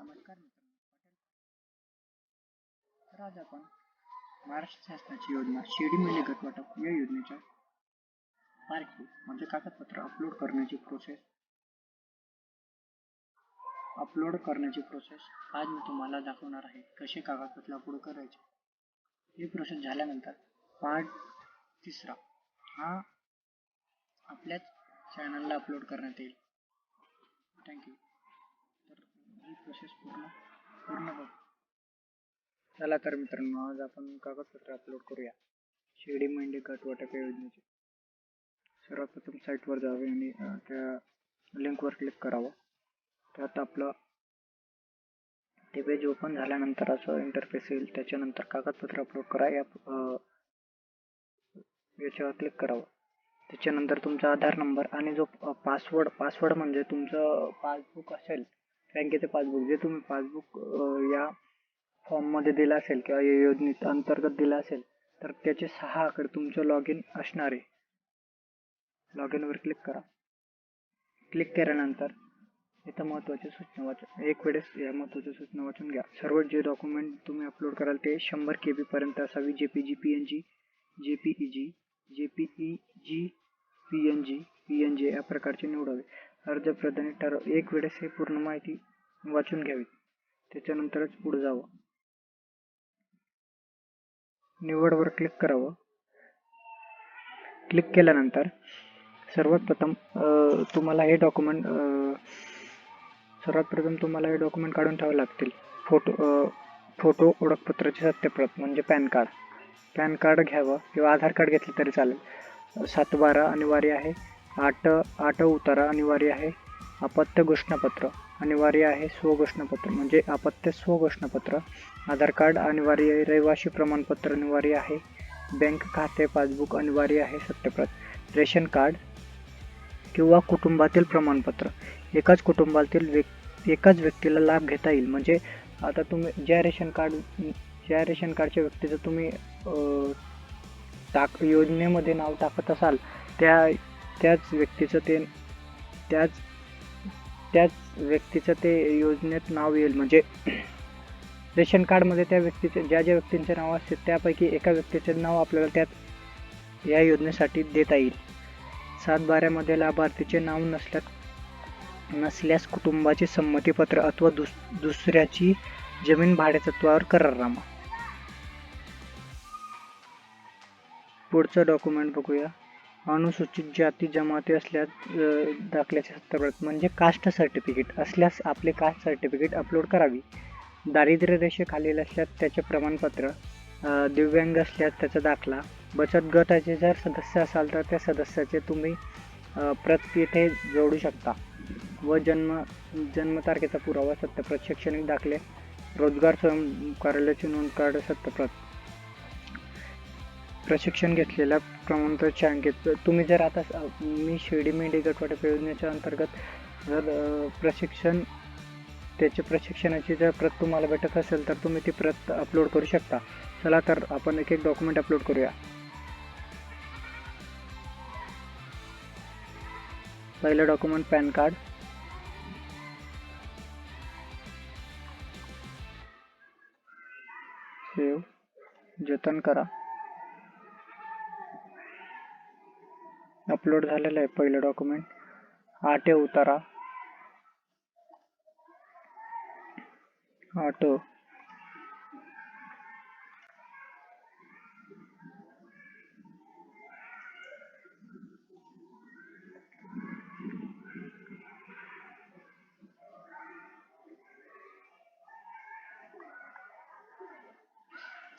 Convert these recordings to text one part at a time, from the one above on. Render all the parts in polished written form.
नमस्कार मित्रांनो, तर आज आपण महाराष्ट्र शासनाची योजना शिर्डी मेले गट वाटप या योजनेच्या पार्ट 2 म्हणजे कागदपत्र अपलोड करण्याची प्रोसेस आज मी तुम्हाला दाखवणार आहे. कसे कागदपत्र अपलोड करायचे. ही प्रोसेस झाल्यानंतर पार्ट 3 हा आपल्याच चॅनलला अपलोड करण्यात येईल. थँक्यू. तर ही प्रोसेस पूर्ण बघ. चला तर मित्रांनो, आज आपण कागदपत्र अपलोड करूया शिर्डी मेंढी गट वाटप योजनेचे. सर्वात प्रथम साईटवर जावे आणि त्या लिंकवर क्लिक करावं. त्यात आपलं ते पेज ओपन झाल्यानंतर असं इंटरफेस येईल. त्याच्यानंतर कागदपत्र अपलोड करा याच्यावर क्लिक करावं. त्याच्यानंतर तुमचा आधार नंबर आणि जो पासवर्ड म्हणजे तुमचं पासबुक असेल, बँकेचे पासबुक, जे तुम्ही पासबुक या फॉर्म मध्ये दिला असेल किंवा या योजनेत अंतर्गत दिला असेल, तर त्याचे 6 आकडे तुमचं लॉग इन असणार आहे. लॉग इन वर क्लिक करा. क्लिक केल्यानंतर इथं महत्त्वाच्या सूचना वाचा. एक वेळेस या महत्त्वाच्या सूचना वाचून घ्या. सर्व जे डॉक्युमेंट तुम्ही अपलोड कराल ते 100 KB पर्यंत असावी. JPG, PNG, JPEG, JPEG, PNG या प्रकारचे निवडावे. अर्ज प्रदानी ठराव. एक वेळेस हे पूर्ण माहिती वाचून घ्यावी, त्याच्यानंतरच पुढे जावं. निवडवर क्लिक करावं. क्लिक केल्यानंतर सर्वात प्रथम तुम्हाला हे डॉक्युमेंट काढून ठेवावे लागतील. फोटो, ओळखपत्राची सत्यप्रत म्हणजे पॅन कार्ड घ्यावं किंवा आधार कार्ड घेतलं तरी चालेल. 7/12 अनिवार्य आहे. 8 उतारा अनिवार्य आहे. अपत्य घोषणापत्र अनिवार्य आहे. स्वघोषणापत्र म्हणजे अपत्य स्वघोषणापत्र. आधार कार्ड अनिवार्य आहे. रहिवासी प्रमाणपत्र अनिवार्य आहे. बँक खाते पासबुक अनिवार्य आहे सत्यप्रत. रेशन कार्ड किंवा कुटुंबातील प्रमाणपत्र. एकाच कुटुंबातील एकाच व्यक्तीला लाभ घेता येईल. म्हणजे आता तुम्ही ज्या रेशन कार्डच्या व्यक्तीचं तुम्ही योजनेमध्ये नाव टाकत असाल, त्याच व्यक्तीचं ते योजनेत नाव येईल. म्हणजे रेशन कार्डमध्ये त्या व्यक्तीचे ज्या व्यक्तींचे नाव असते त्यापैकी एका व्यक्तीचे नाव आपल्याला त्यात या योजनेसाठी देता येईल. 7/12 मध्ये लाभार्थीचे नाव नसल्यास कुटुंबाचे संमतीपत्र अथवा दुसऱ्याची जमीन भाडेतत्वावर करारनामा. पुढचं डॉक्युमेंट बघूया. अनुसूचित जाती जमाती असल्यास दाखल्याचे सत्यप्रत म्हणजे कास्ट सर्टिफिकेट असल्यास आपले कास्ट सर्टिफिकेट अपलोड करावी. दारिद्र्य रेषेखालील असल्यास त्याचे प्रमाणपत्र. दिव्यांग असल्यास त्याचा दाखला. बचत गटाचे जर सदस्य असाल तर त्या सदस्याचे तुम्ही प्रत इथे जोडू शकता. व जन्मतारखेचा पुरावा सत्यप्रत. शैक्षणिक दाखले. रोजगार स्वयं कार्यालयाची नोंद कार्ड सत्यप्रत. प्रशिक्षण घेतलेल्या प्रमाणपत्राचे अंकित. तुम्ही जर आता मी शिर्डी मेंढी गट वाटप योजनेच्या अंतर्गत जर प्रशिक्षणाची जर प्रत तुम्हाला भेटत असेल तर तुम्ही ती प्रत अपलोड करू शकता. चला तर आपण एक डॉक्युमेंट अपलोड करूया. पहिलं डॉक्युमेंट पॅन कार्ड. सेव्ह, जतन करा. अपलोड झालेलं आहे पहिलं डॉक्युमेंट. 8 उतारा. 8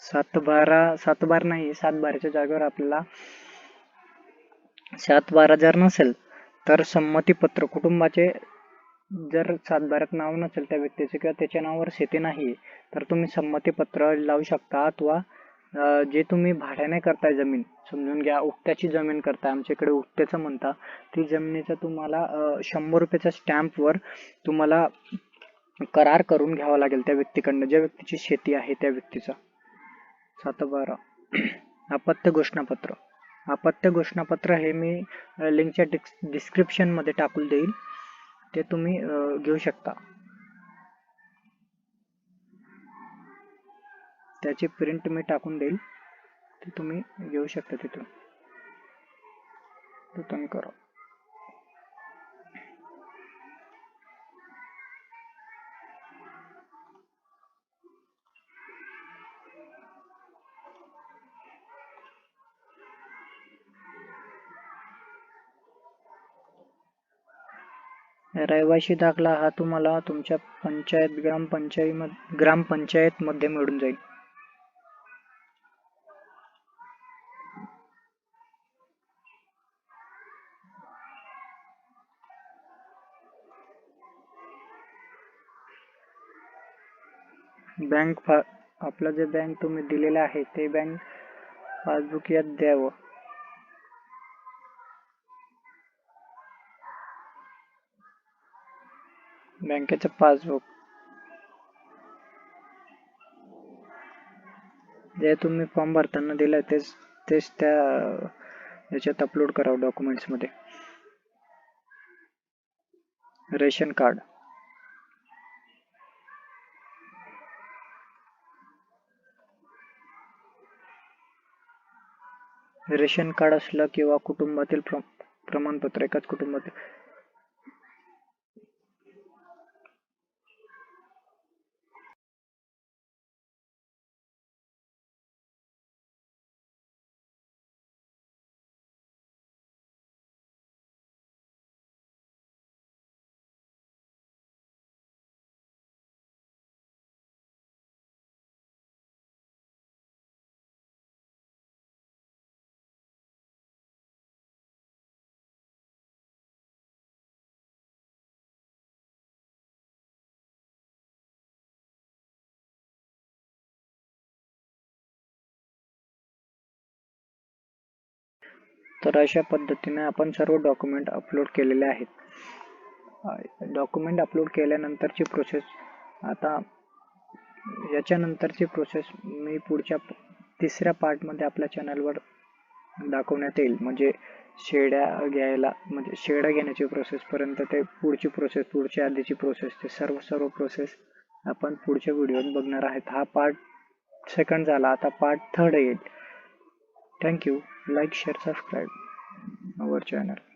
7/12 नाही, 7/12च्या जागेवर आपल्याला 7/12 जर नसेल तर संमतीपत्र. कुटुंबाचे जर 7/12 नाव नसेल त्या व्यक्तीचे किंवा त्याच्या नावावर शेती नाही तर तुम्ही संमतीपत्र लावू शकता. अथवा जे तुम्ही भाड्याने करताय जमीन, समजून घ्या उक्त्याची जमीन करताय, आमच्याकडे उक्त्याचं म्हणता, ती जमिनीचा तुम्हाला 100 रुपयाच्या स्टॅम्पवर तुम्हाला करार करून घ्यावा लागेल त्या व्यक्तीकडनं, ज्या व्यक्तीची शेती आहे त्या व्यक्तीचा. 7/12 अपत्य घोषणापत्र. अपत्य घोषणापत्र हे मी लिंकच्या डिस्क्रिप्शन मध्ये टाकून देईल, ते तुम्ही घेऊ शकता. त्याची प्रिंट मी टाकून देईल, ते तुम्ही घेऊ शकता तिथून. रिटर्न करा. रहिवासी दाखला हा तुम्हाला तुमच्या ग्रामपंचायत मध्ये मिळून जाईल. आपलं जे बँक तुम्ही दिलेलं आहे ते बँक पासबुक यात द्यावं. बँकेचं पासबुक जे तुम्ही फॉर्म भरताना दिलं तेच त्या याच्यात अपलोड करावं डॉक्युमेंट्स मध्ये. रेशन कार्ड, रेशन कार्ड असलं किंवा कुटुंबातील प्रमाणपत्र, एकाच कुटुंबातील. तर अशा पद्धतीने आपण सर्व डॉक्युमेंट अपलोड केलेले आहेत. डॉक्युमेंट अपलोड केल्यानंतरची प्रोसेस, आता याच्यानंतरची प्रोसेस मी पुढच्या 3ऱ्या पार्टमध्ये आपल्या चॅनलवर दाखवण्यात येईल. म्हणजे शेड्या घेण्याची प्रोसेस पर्यंत ते पुढची प्रोसेस, पुढच्या आधीची प्रोसेस, ते सर्व प्रोसेस आपण पुढच्या व्हिडिओत बघणार आहेत. हा पार्ट 2 झाला, आता पार्ट 3 येईल. Thank you. Like, share, subscribe our channel.